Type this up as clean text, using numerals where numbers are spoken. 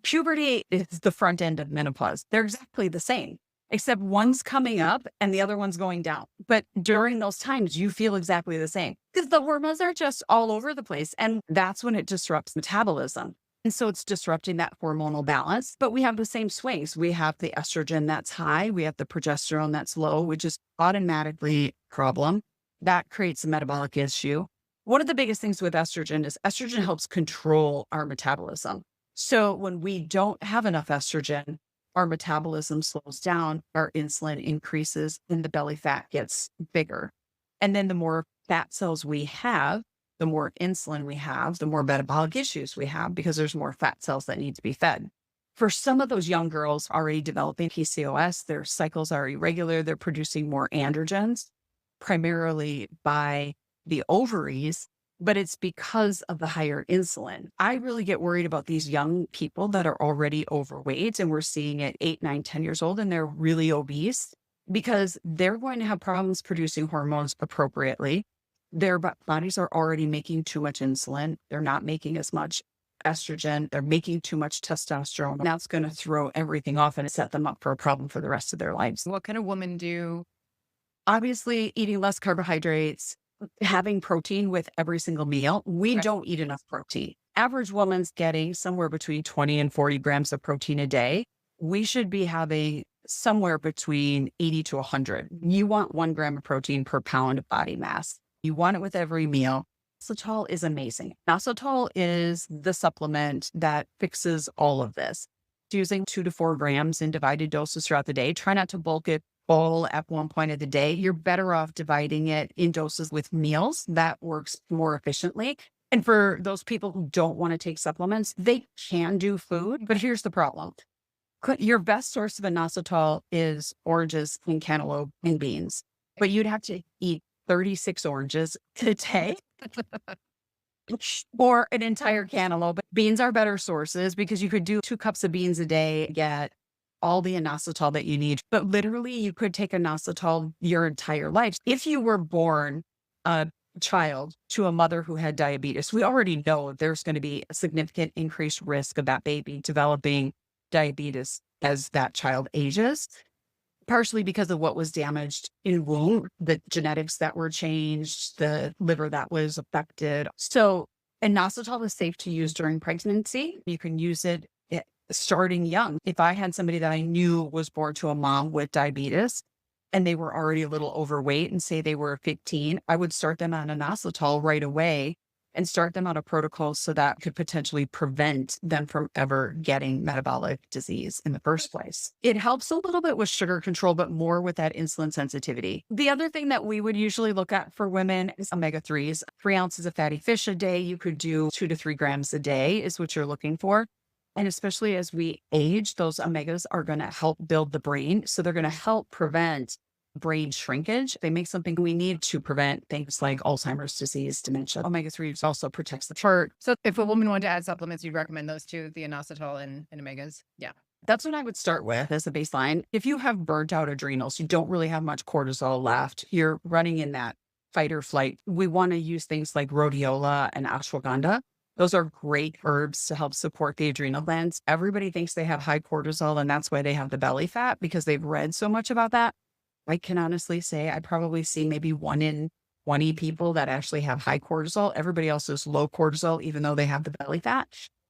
Puberty is the front end of menopause. They're exactly the same, except one's coming up and the other one's going down. But during those times, you feel exactly the same because the hormones are just all over the place. And that's when it disrupts metabolism. And so it's disrupting that hormonal balance. But we have the same swings. We have the estrogen that's high, we have the progesterone that's low, which is automatically a problem. That creates a metabolic issue. One of the biggest things with estrogen is estrogen helps control our metabolism. So when we don't have enough estrogen, our metabolism slows down, our insulin increases, and the belly fat gets bigger. And then the more fat cells we have, the more insulin we have, the more metabolic issues we have because there's more fat cells that need to be fed. For some of those young girls already developing PCOS, their cycles are irregular. They're producing more androgens, primarily by the ovaries, but it's because of the higher insulin. I really get worried about these young people that are already overweight, and we're seeing at 8, 9, 10 years old, and they're really obese because they're going to have problems producing hormones appropriately. Their bodies are already making too much insulin. They're not making as much estrogen. They're making too much testosterone. That's going to throw everything off and set them up for a problem for the rest of their lives. What can a woman do? Obviously, eating less carbohydrates, having protein with every single meal. We Right. don't eat enough protein. Average woman's getting somewhere between 20 and 40 grams of protein a day. We should be having somewhere between 80 to 100. You want 1 gram of protein per pound of body mass. You want it with every meal. Inositol is amazing. Inositol is the supplement that fixes all of this. Using 2 to 4 grams in divided doses throughout the day. Try not to bulk it all at one point of the day. You're better off dividing it in doses with meals. That works more efficiently. And for those people who don't want to take supplements, they can do food, but here's the problem. Your best source of inositol is oranges and cantaloupe and beans, but you'd have to eat 36 oranges a day or an entire cantaloupe. Beans are better sources because you could do 2 cups of beans a day, get all the inositol that you need. But literally, you could take inositol your entire life. If you were born a child to a mother who had diabetes, we already know there's going to be a significant increased risk of that baby developing diabetes as that child ages, partially because of what was damaged in womb, the genetics that were changed, the liver that was affected. So inositol is safe to use during pregnancy. You can use it starting young. If I had somebody that I knew was born to a mom with diabetes and they were already a little overweight and say they were 15, I would start them on inositol right away and start them on a protocol so that could potentially prevent them from ever getting metabolic disease in the first place. It helps a little bit with sugar control, but more with that insulin sensitivity. The other thing that we would usually look at for women is omega-3s. 3 ounces of fatty fish a day. You could do 2 to 3 grams a day is what you're looking for. And especially as we age, those omegas are going to help build the brain. So they're going to help prevent brain shrinkage. They make something we need to prevent things like Alzheimer's disease, dementia. Omega-3s also protects the heart. So if a woman wanted to add supplements, you'd recommend those two, the inositol and omegas. Yeah. That's what I would start with as a baseline. If you have burnt out adrenals, you don't really have much cortisol left, you're running in that fight or flight. We want to use things like rhodiola and ashwagandha. Those are great herbs to help support the adrenal glands. Everybody thinks they have high cortisol and that's why they have the belly fat because they've read so much about that. I can honestly say I probably see maybe 1 in 20 people that actually have high cortisol. Everybody else is low cortisol, even though they have the belly fat.